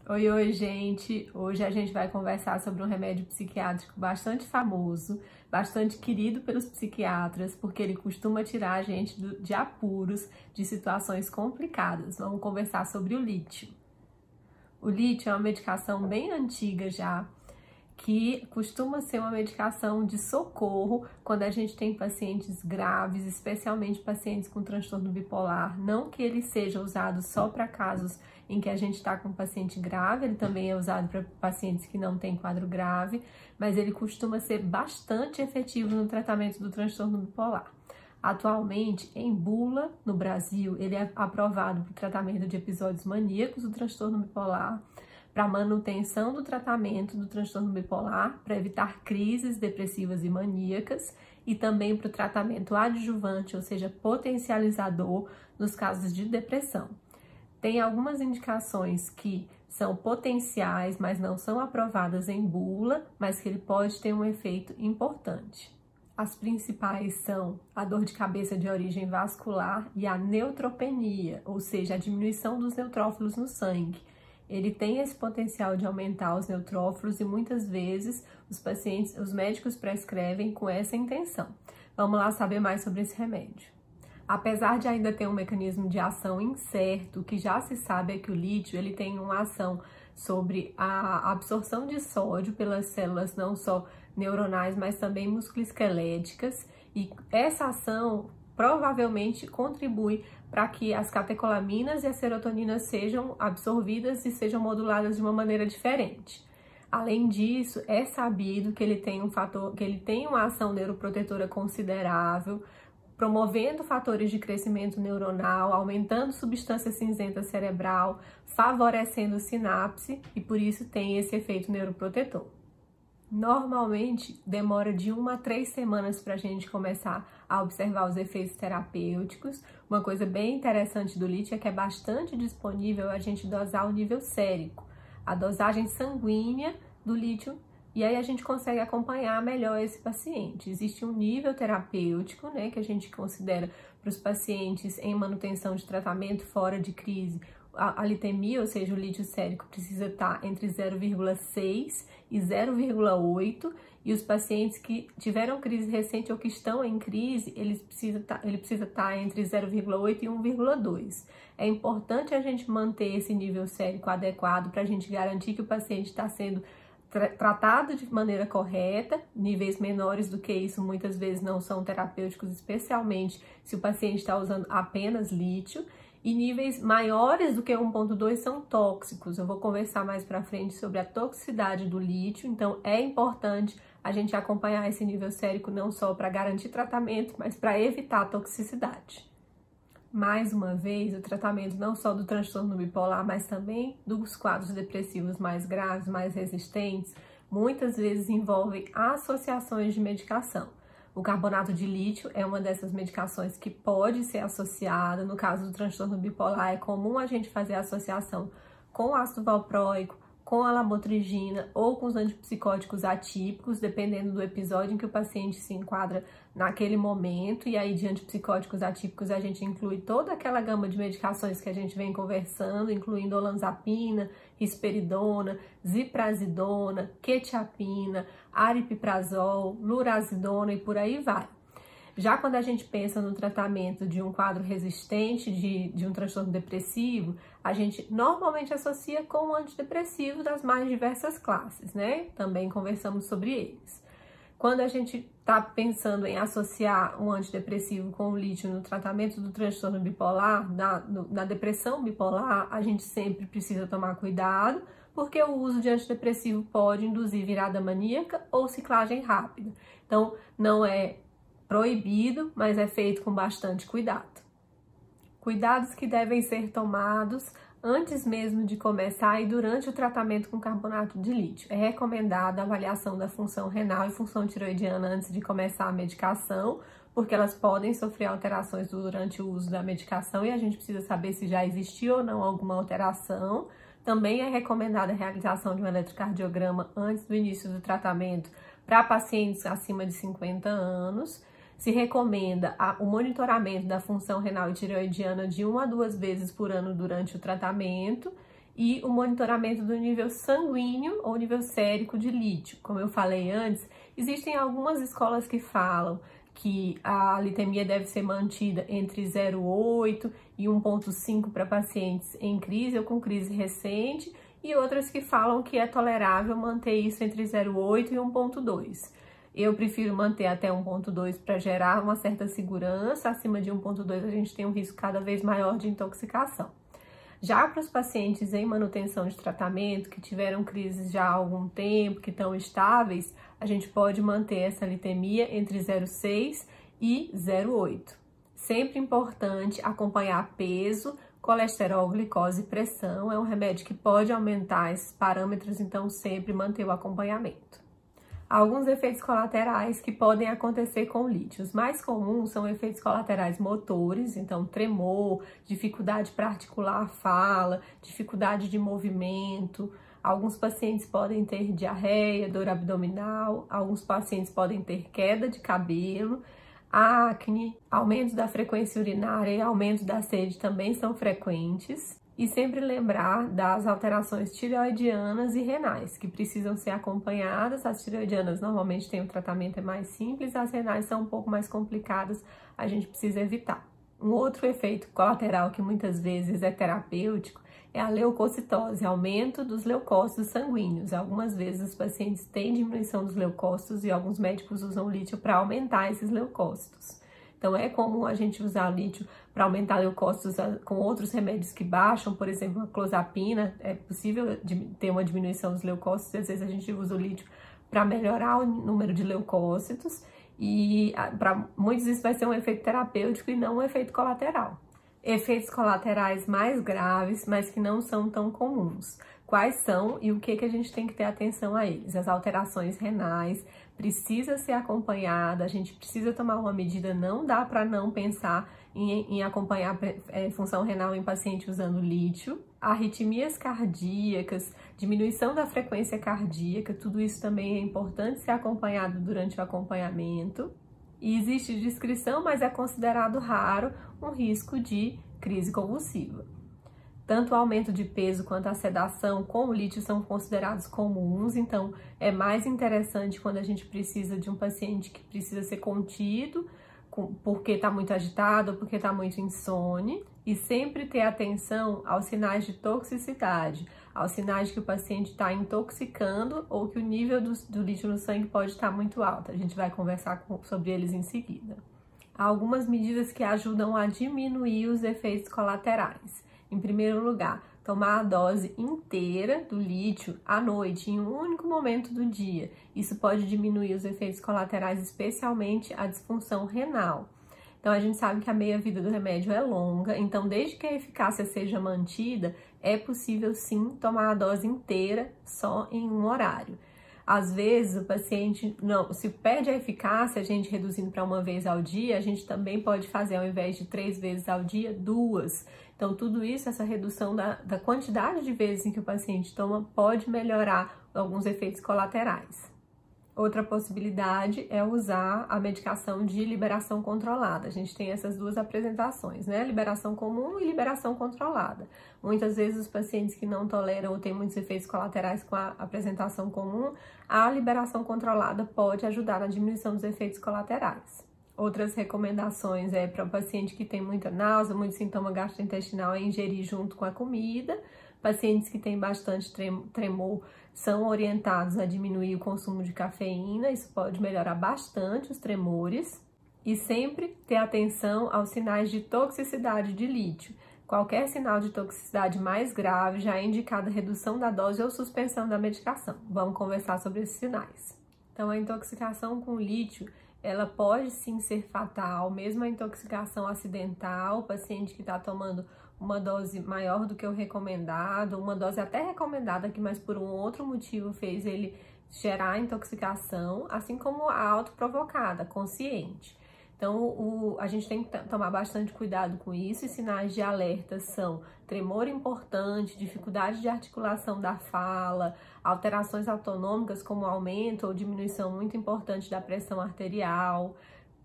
Oi, oi, gente! Hoje a gente vai conversar sobre um remédio psiquiátrico bastante famoso, bastante querido pelos psiquiatras, porque ele costuma tirar a gente de apuros, de situações complicadas. Vamos conversar sobre o lítio. O lítio é uma medicação bem antiga já, que costuma ser uma medicação de socorro quando a gente tem pacientes graves, especialmente pacientes com transtorno bipolar. Não que ele seja usado só para casos em que a gente está com um paciente grave, ele também é usado para pacientes que não têm quadro grave, mas ele costuma ser bastante efetivo no tratamento do transtorno bipolar. Atualmente, em bula, no Brasil, ele é aprovado para o tratamento de episódios maníacos do transtorno bipolar, para manutenção do tratamento do transtorno bipolar, para evitar crises depressivas e maníacas, e também para o tratamento adjuvante, ou seja, potencializador nos casos de depressão. Tem algumas indicações que são potenciais, mas não são aprovadas em bula, mas que ele pode ter um efeito importante. As principais são a dor de cabeça de origem vascular e a neutropenia, ou seja, a diminuição dos neutrófilos no sangue. Ele tem esse potencial de aumentar os neutrófilos e muitas vezes os médicos prescrevem com essa intenção. Vamos lá saber mais sobre esse remédio. Apesar de ainda ter um mecanismo de ação incerto, o que já se sabe é que o lítio ele tem uma ação sobre a absorção de sódio pelas células não só neuronais, mas também musculoesqueléticas, e essa ação provavelmente contribui para que as catecolaminas e as serotoninas sejam absorvidas e sejam moduladas de uma maneira diferente. Além disso, é sabido que ele tem uma ação neuroprotetora considerável, promovendo fatores de crescimento neuronal, aumentando substância cinzenta cerebral, favorecendo sinapse e por isso tem esse efeito neuroprotetor. Normalmente, demora de 1 a 3 semanas para a gente começar a observar os efeitos terapêuticos. Uma coisa bem interessante do lítio é que é bastante disponível a gente dosar o nível sérico, a dosagem sanguínea do lítio, e aí a gente consegue acompanhar melhor esse paciente. Existe um nível terapêutico, né, que a gente considera para os pacientes em manutenção de tratamento fora de crise. A litemia, ou seja, o lítio sérico, precisa estar entre 0,6 e 0,8, e os pacientes que tiveram crise recente ou que estão em crise, ele precisa estar entre 0,8 e 1,2. É importante a gente manter esse nível sérico adequado para a gente garantir que o paciente está sendo tratado de maneira correta. Níveis menores do que isso muitas vezes não são terapêuticos, especialmente se o paciente está usando apenas lítio. E níveis maiores do que 1,2 são tóxicos. Eu vou conversar mais para frente sobre a toxicidade do lítio, então é importante a gente acompanhar esse nível sérico não só para garantir tratamento, mas para evitar a toxicidade. Mais uma vez, o tratamento não só do transtorno bipolar, mas também dos quadros depressivos mais graves, mais resistentes, muitas vezes envolvem associações de medicação. O carbonato de lítio é uma dessas medicações que pode ser associada. No caso do transtorno bipolar, é comum a gente fazer associação com ácido valproico, com a lamotrigina ou com os antipsicóticos atípicos, dependendo do episódio em que o paciente se enquadra naquele momento. E aí, de antipsicóticos atípicos, a gente inclui toda aquela gama de medicações que a gente vem conversando, incluindo olanzapina, risperidona, ziprasidona, quetiapina, aripiprazol, lurazidona e por aí vai. Já quando a gente pensa no tratamento de um quadro resistente de um transtorno depressivo, a gente normalmente associa com o antidepressivo das mais diversas classes, né? Também conversamos sobre eles. Quando a gente está pensando em associar um antidepressivo com o lítio no tratamento do transtorno bipolar, na depressão bipolar, a gente sempre precisa tomar cuidado, porque o uso de antidepressivo pode induzir virada maníaca ou ciclagem rápida. Então, não é proibido, mas é feito com bastante cuidado. Cuidados que devem ser tomados antes mesmo de começar e durante o tratamento com carbonato de lítio. É recomendada a avaliação da função renal e função tiroidiana antes de começar a medicação, porque elas podem sofrer alterações durante o uso da medicação e a gente precisa saber se já existiu ou não alguma alteração. Também é recomendada a realização de um eletrocardiograma antes do início do tratamento para pacientes acima de 50 anos. Se recomenda o monitoramento da função renal e tireoidiana de 1 a 2 vezes por ano durante o tratamento e o monitoramento do nível sanguíneo ou nível sérico de lítio. Como eu falei antes, existem algumas escolas que falam que a litemia deve ser mantida entre 0,8 e 1,5 para pacientes em crise ou com crise recente, e outras que falam que é tolerável manter isso entre 0,8 e 1,2. Eu prefiro manter até 1,2 para gerar uma certa segurança. Acima de 1,2 a gente tem um risco cada vez maior de intoxicação. Já para os pacientes em manutenção de tratamento, que tiveram crises já há algum tempo, que estão estáveis, a gente pode manter essa litemia entre 0,6 e 0,8. Sempre importante acompanhar peso, colesterol, glicose e pressão. É um remédio que pode aumentar esses parâmetros, então sempre manter o acompanhamento. Alguns efeitos colaterais que podem acontecer com o lítio. Os mais comuns são efeitos colaterais motores, então tremor, dificuldade para articular a fala, dificuldade de movimento. Alguns pacientes podem ter diarreia, dor abdominal, alguns pacientes podem ter queda de cabelo, acne, aumento da frequência urinária e aumento da sede também são frequentes. E sempre lembrar das alterações tireoidianas e renais, que precisam ser acompanhadas. As tireoidianas normalmente têm um tratamento mais simples, as renais são um pouco mais complicadas, a gente precisa evitar. Um outro efeito colateral que muitas vezes é terapêutico é a leucocitose, aumento dos leucócitos sanguíneos. Algumas vezes os pacientes têm diminuição dos leucócitos e alguns médicos usam lítio para aumentar esses leucócitos. Então, é comum a gente usar lítio para aumentar leucócitos com outros remédios que baixam, por exemplo, a clozapina. É possível ter uma diminuição dos leucócitos, às vezes a gente usa o lítio para melhorar o número de leucócitos, e para muitos isso vai ser um efeito terapêutico e não um efeito colateral. Efeitos colaterais mais graves, mas que não são tão comuns. Quais são e o que a gente tem que ter atenção a eles? As alterações renais, precisa ser acompanhada, a gente precisa tomar uma medida, não dá para não pensar em acompanhar função renal em paciente usando lítio. Arritmias cardíacas, diminuição da frequência cardíaca, tudo isso também é importante ser acompanhado durante o acompanhamento. E existe descrição, mas é considerado raro um risco de crise convulsiva. Tanto o aumento de peso quanto a sedação com o lítio são considerados comuns, então é mais interessante quando a gente precisa de um paciente que precisa ser contido, porque está muito agitado ou porque está muito insone, e sempre ter atenção aos sinais de toxicidade, aos sinais de que o paciente está intoxicando ou que o nível do lítio no sangue pode estar muito alto. A gente vai conversar sobre eles em seguida. Há algumas medidas que ajudam a diminuir os efeitos colaterais. Em primeiro lugar, tomar a dose inteira do lítio à noite, em um único momento do dia. Isso pode diminuir os efeitos colaterais, especialmente a disfunção renal. Então, a gente sabe que a meia-vida do remédio é longa, então, desde que a eficácia seja mantida, é possível, sim, tomar a dose inteira só em um horário. Às vezes, o paciente, se perde a eficácia, a gente reduzindo para uma vez ao dia, a gente também pode fazer, ao invés de 3 vezes ao dia, 2. Então, tudo isso, essa redução da quantidade de vezes em que o paciente toma, pode melhorar alguns efeitos colaterais. Outra possibilidade é usar a medicação de liberação controlada. A gente tem essas duas apresentações, né? Liberação comum e liberação controlada. Muitas vezes os pacientes que não toleram ou têm muitos efeitos colaterais com a apresentação comum, a liberação controlada pode ajudar na diminuição dos efeitos colaterais. Outras recomendações para o paciente que tem muita náusea, muito sintoma gastrointestinal, é ingerir junto com a comida. Pacientes que têm bastante tremor são orientados a diminuir o consumo de cafeína, isso pode melhorar bastante os tremores. E sempre ter atenção aos sinais de toxicidade de lítio. Qualquer sinal de toxicidade mais grave já é indicada redução da dose ou suspensão da medicação. Vamos conversar sobre esses sinais. Então, a intoxicação com lítio, ela pode sim ser fatal, mesmo a intoxicação acidental, o paciente que está tomando uma dose maior do que o recomendado, uma dose até recomendada aqui, mas por um outro motivo fez ele gerar intoxicação, assim como a autoprovocada, consciente. Então, a gente tem que tomar bastante cuidado com isso, e sinais de alerta são tremor importante, dificuldade de articulação da fala, alterações autonômicas como aumento ou diminuição muito importante da pressão arterial,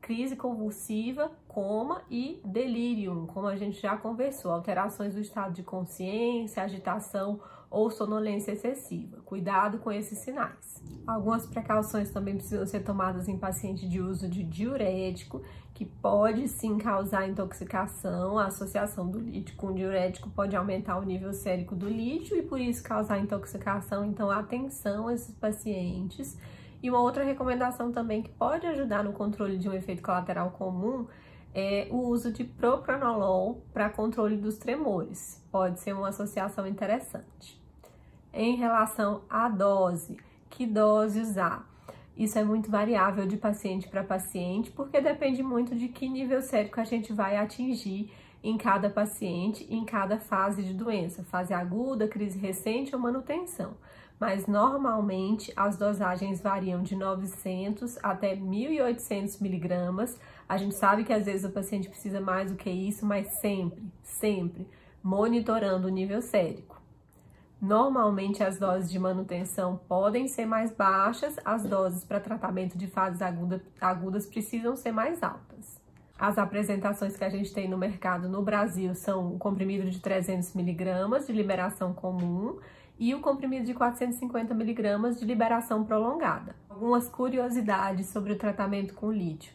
crise convulsiva, coma e delírio, como a gente já conversou, alterações do estado de consciência, agitação ou sonolência excessiva. Cuidado com esses sinais. Algumas precauções também precisam ser tomadas em paciente de uso de diurético, que pode sim causar intoxicação. A associação do lítio com o diurético pode aumentar o nível sérico do lítio e por isso causar intoxicação, então atenção a esses pacientes. E uma outra recomendação também que pode ajudar no controle de um efeito colateral comum é o uso de propranolol para controle dos tremores. Pode ser uma associação interessante. Em relação à dose, que dose usar? Isso é muito variável de paciente para paciente, porque depende muito de que nível sérico a gente vai atingir em cada paciente, em cada fase de doença, fase aguda, crise recente ou manutenção. Mas normalmente as dosagens variam de 900 até 1.800 miligramas. A gente sabe que às vezes o paciente precisa mais do que isso, mas sempre monitorando o nível sérico. Normalmente as doses de manutenção podem ser mais baixas, as doses para tratamento de fases agudas precisam ser mais altas. As apresentações que a gente tem no mercado no Brasil são o comprimido de 300 miligramas de liberação comum e o comprimido de 450 miligramas de liberação prolongada. Algumas curiosidades sobre o tratamento com lítio.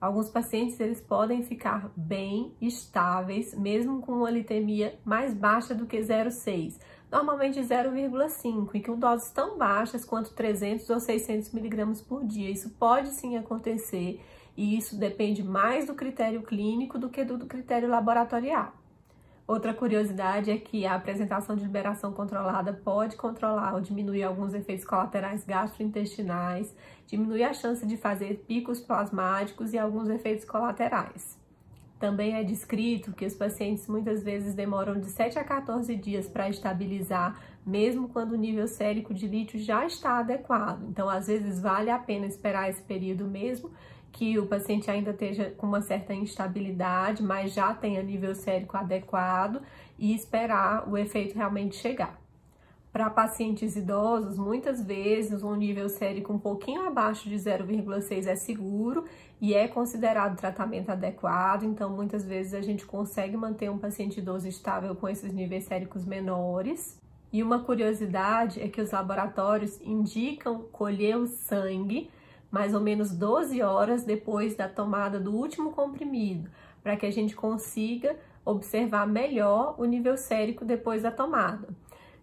Alguns pacientes eles podem ficar bem estáveis, mesmo com uma litemia mais baixa do que 0,6, normalmente 0,5, e com doses tão baixas quanto 300 ou 600 miligramas por dia. Isso pode sim acontecer, e isso depende mais do critério clínico do que do critério laboratorial. Outra curiosidade é que a apresentação de liberação controlada pode controlar ou diminuir alguns efeitos colaterais gastrointestinais, diminuir a chance de fazer picos plasmáticos e alguns efeitos colaterais. Também é descrito que os pacientes muitas vezes demoram de 7 a 14 dias para estabilizar, mesmo quando o nível sérico de lítio já está adequado. Então, às vezes, vale a pena esperar esse período mesmo, que o paciente ainda esteja com uma certa instabilidade, mas já tenha nível sérico adequado e esperar o efeito realmente chegar. Para pacientes idosos, muitas vezes um nível sérico um pouquinho abaixo de 0,6 é seguro e é considerado tratamento adequado, então muitas vezes a gente consegue manter um paciente idoso estável com esses níveis séricos menores. E uma curiosidade é que os laboratórios indicam colher o sangue mais ou menos 12 horas depois da tomada do último comprimido, para que a gente consiga observar melhor o nível sérico depois da tomada.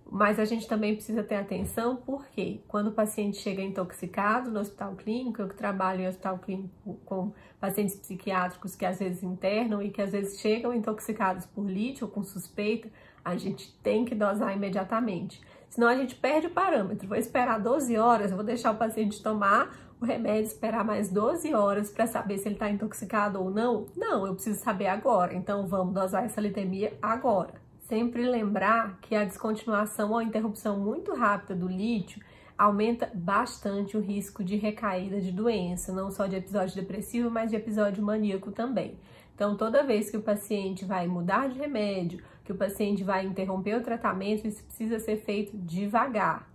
Mas a gente também precisa ter atenção porque quando o paciente chega intoxicado no hospital clínico, eu que trabalho em hospital clínico com pacientes psiquiátricos que às vezes internam e que às vezes chegam intoxicados por lítio ou com suspeita, a gente tem que dosar imediatamente. Senão a gente perde o parâmetro. Vou esperar 12 horas, eu vou deixar o paciente tomar o remédio, esperar mais 12 horas para saber se ele está intoxicado ou não? Não, eu preciso saber agora. Então vamos dosar essa litemia agora. Sempre lembrar que a descontinuação ou interrupção muito rápida do lítio aumenta bastante o risco de recaída de doença, não só de episódio depressivo, mas de episódio maníaco também. Então, toda vez que o paciente vai mudar de remédio, que o paciente vai interromper o tratamento, isso precisa ser feito devagar.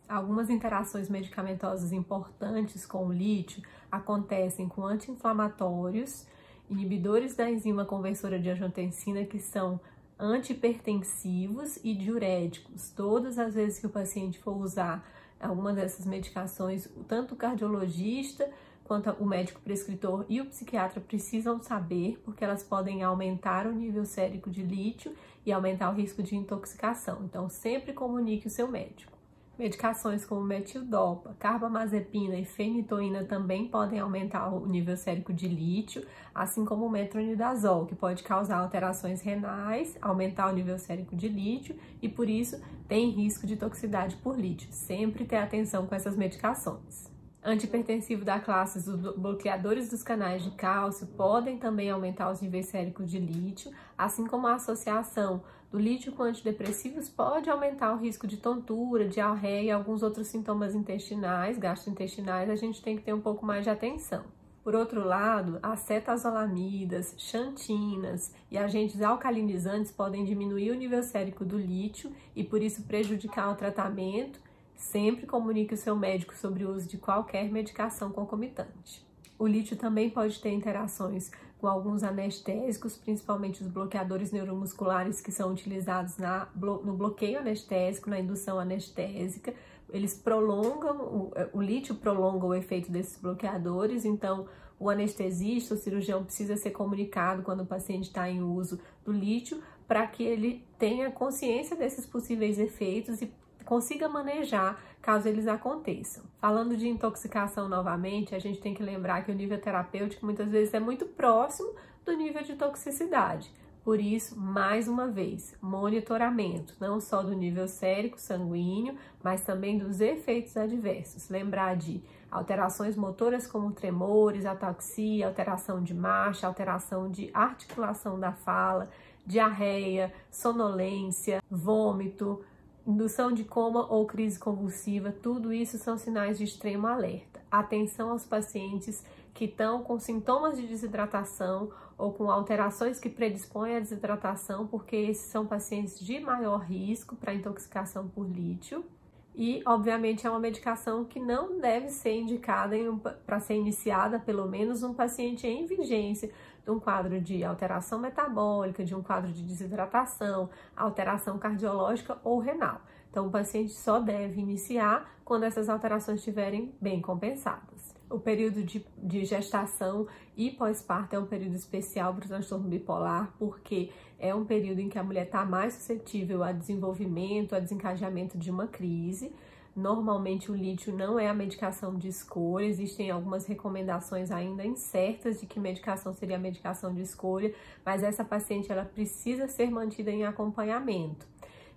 Algumas interações medicamentosas importantes com o lítio acontecem com anti-inflamatórios, inibidores da enzima conversora de angiotensina, que são antihipertensivos e diuréticos. Todas as vezes que o paciente for usar alguma dessas medicações, tanto o cardiologista quanto o médico prescritor e o psiquiatra precisam saber, porque elas podem aumentar o nível sérico de lítio e aumentar o risco de intoxicação. Então, sempre comunique o seu médico. Medicações como metildopa, carbamazepina e fenitoína também podem aumentar o nível sérico de lítio, assim como o metronidazol, que pode causar alterações renais, aumentar o nível sérico de lítio e, por isso, tem risco de toxicidade por lítio. Sempre ter atenção com essas medicações. Antihipertensivo da classe dos bloqueadores dos canais de cálcio podem também aumentar os níveis séricos de lítio, assim como a associação do lítio com antidepressivos pode aumentar o risco de tontura, diarreia e alguns outros sintomas intestinais, gastrointestinais. A gente tem que ter um pouco mais de atenção. Por outro lado, acetazolamidas, xantinas e agentes alcalinizantes podem diminuir o nível sérico do lítio e, por isso, prejudicar o tratamento. Sempre comunique o seu médico sobre o uso de qualquer medicação concomitante. O lítio também pode ter interações com alguns anestésicos, principalmente os bloqueadores neuromusculares que são utilizados no bloqueio anestésico, na indução anestésica. Eles prolongam, o lítio prolonga o efeito desses bloqueadores, então o anestesista, o cirurgião precisa ser comunicado quando o paciente está em uso do lítio para que ele tenha consciência desses possíveis efeitos e consiga manejar caso eles aconteçam. Falando de intoxicação novamente, a gente tem que lembrar que o nível terapêutico muitas vezes é muito próximo do nível de toxicidade. Por isso, mais uma vez, monitoramento, não só do nível sérico sanguíneo, mas também dos efeitos adversos. Lembrar de alterações motoras como tremores, ataxia, alteração de marcha, alteração de articulação da fala, diarreia, sonolência, vômito, indução de coma ou crise convulsiva, tudo isso são sinais de extremo alerta. Atenção aos pacientes que estão com sintomas de desidratação ou com alterações que predispõem à desidratação, porque esses são pacientes de maior risco para intoxicação por lítio. E, obviamente, é uma medicação que não deve ser indicada para ser iniciada, pelo menos, um paciente em vigência de um quadro de alteração metabólica, de um quadro de desidratação, alteração cardiológica ou renal. Então, o paciente só deve iniciar quando essas alterações estiverem bem compensadas. O período de gestação e pós-parto é um período especial para o transtorno bipolar, porque é um período em que a mulher está mais suscetível a desenvolvimento, a desencadeamento de uma crise. Normalmente o lítio não é a medicação de escolha, existem algumas recomendações ainda incertas de que medicação seria a medicação de escolha, mas essa paciente ela precisa ser mantida em acompanhamento.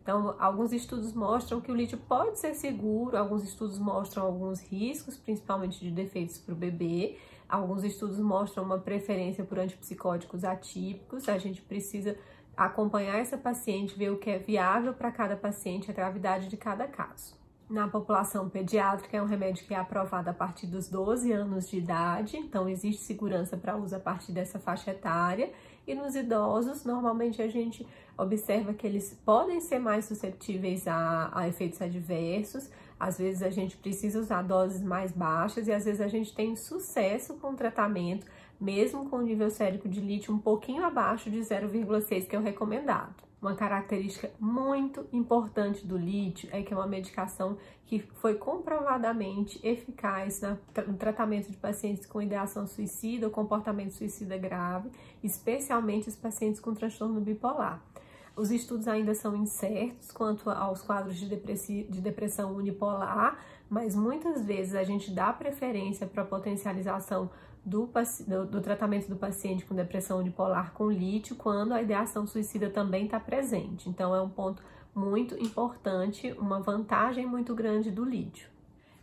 Então, alguns estudos mostram que o lítio pode ser seguro, alguns estudos mostram alguns riscos, principalmente de defeitos para o bebê, alguns estudos mostram uma preferência por antipsicóticos atípicos, a gente precisa acompanhar essa paciente, ver o que é viável para cada paciente, a gravidade de cada caso. Na população pediátrica é um remédio que é aprovado a partir dos 12 anos de idade, então existe segurança para uso a partir dessa faixa etária. E nos idosos, normalmente a gente observa que eles podem ser mais suscetíveis a efeitos adversos. Às vezes a gente precisa usar doses mais baixas e às vezes a gente tem sucesso com o tratamento, mesmo com o nível sérico de lítio um pouquinho abaixo de 0,6, que é o recomendado. Uma característica muito importante do lítio é que é uma medicação que foi comprovadamente eficaz no tratamento de pacientes com ideação suicida ou comportamento suicida grave, especialmente os pacientes com transtorno bipolar. Os estudos ainda são incertos quanto aos quadros de depressão unipolar, mas muitas vezes a gente dá preferência para a potencialização do tratamento do paciente com depressão unipolar com lítio quando a ideação suicida também está presente. Então, é um ponto muito importante, uma vantagem muito grande do lítio.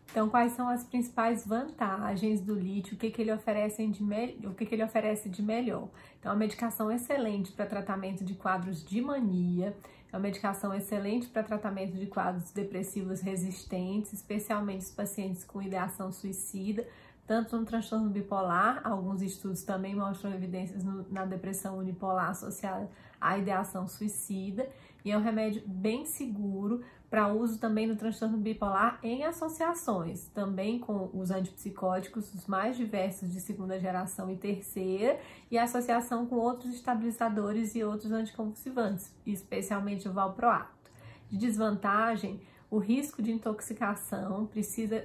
Então, quais são as principais vantagens do lítio? O que ele oferece de melhor? Então, é uma medicação excelente para tratamento de quadros de mania, é uma medicação excelente para tratamento de quadros depressivos resistentes, especialmente os pacientes com ideação suicida, tanto no transtorno bipolar, alguns estudos também mostram evidências na depressão unipolar associada à ideação suicida, e é um remédio bem seguro para uso também no transtorno bipolar em associações, também com os antipsicóticos, os mais diversos de segunda geração e terceira, e associação com outros estabilizadores e outros anticonvulsivantes, especialmente o valproato. De desvantagem, o risco de intoxicação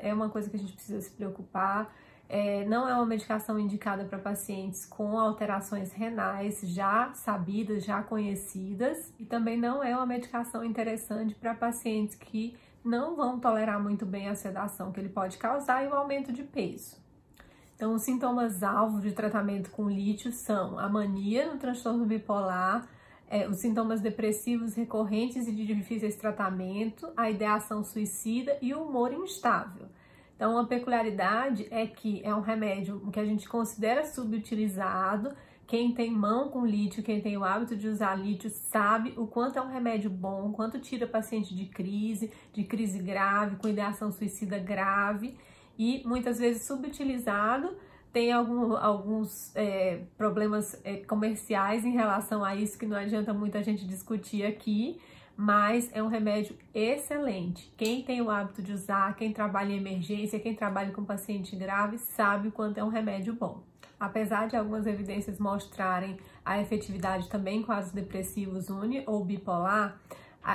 é uma coisa que a gente precisa se preocupar. Não é uma medicação indicada para pacientes com alterações renais já sabidas, já conhecidas, e também não é uma medicação interessante para pacientes que não vão tolerar muito bem a sedação que ele pode causar e o aumento de peso. Então, os sintomas-alvo de tratamento com lítio são a mania no transtorno bipolar, os sintomas depressivos recorrentes e de difíceis tratamento, a ideação suicida e o humor instável. Então, uma peculiaridade é que é um remédio que a gente considera subutilizado. Quem tem mão com lítio, quem tem o hábito de usar lítio, sabe o quanto é um remédio bom, quanto tira paciente de crise grave, com ideação suicida grave, e muitas vezes subutilizado. Tem alguns problemas comerciais em relação a isso que não adianta muito a gente discutir aqui, mas é um remédio excelente. Quem tem o hábito de usar, quem trabalha em emergência, quem trabalha com paciente grave, sabe o quanto é um remédio bom. Apesar de algumas evidências mostrarem a efetividade também em quadros depressivos uni ou bipolar,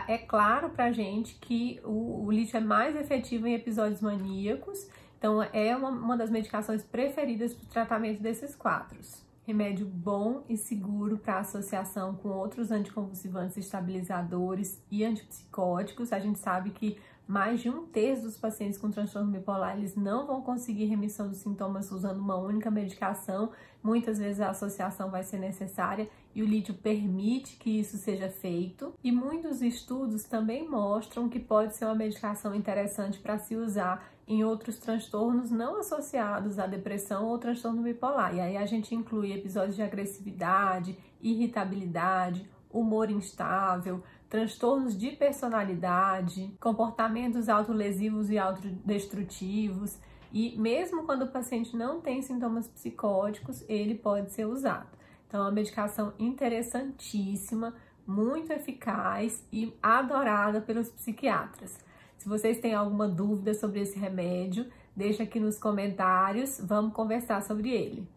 é claro pra gente que o lítio é mais efetivo em episódios maníacos, então é uma das medicações preferidas para o tratamento desses quadros. Remédio bom e seguro para associação com outros anticonvulsivantes estabilizadores e antipsicóticos. A gente sabe que mais de 1/3 dos pacientes com transtorno bipolar, eles não vão conseguir remissão dos sintomas usando uma única medicação. Muitas vezes a associação vai ser necessária e o lítio permite que isso seja feito. E muitos estudos também mostram que pode ser uma medicação interessante para se usar em outros transtornos não associados à depressão ou transtorno bipolar. E aí a gente inclui episódios de agressividade, irritabilidade, humor instável, transtornos de personalidade, comportamentos autolesivos e autodestrutivos. E mesmo quando o paciente não tem sintomas psicóticos, ele pode ser usado. Então, é uma medicação interessantíssima, muito eficaz e adorada pelos psiquiatras. Se vocês têm alguma dúvida sobre esse remédio, deixa aqui nos comentários, vamos conversar sobre ele.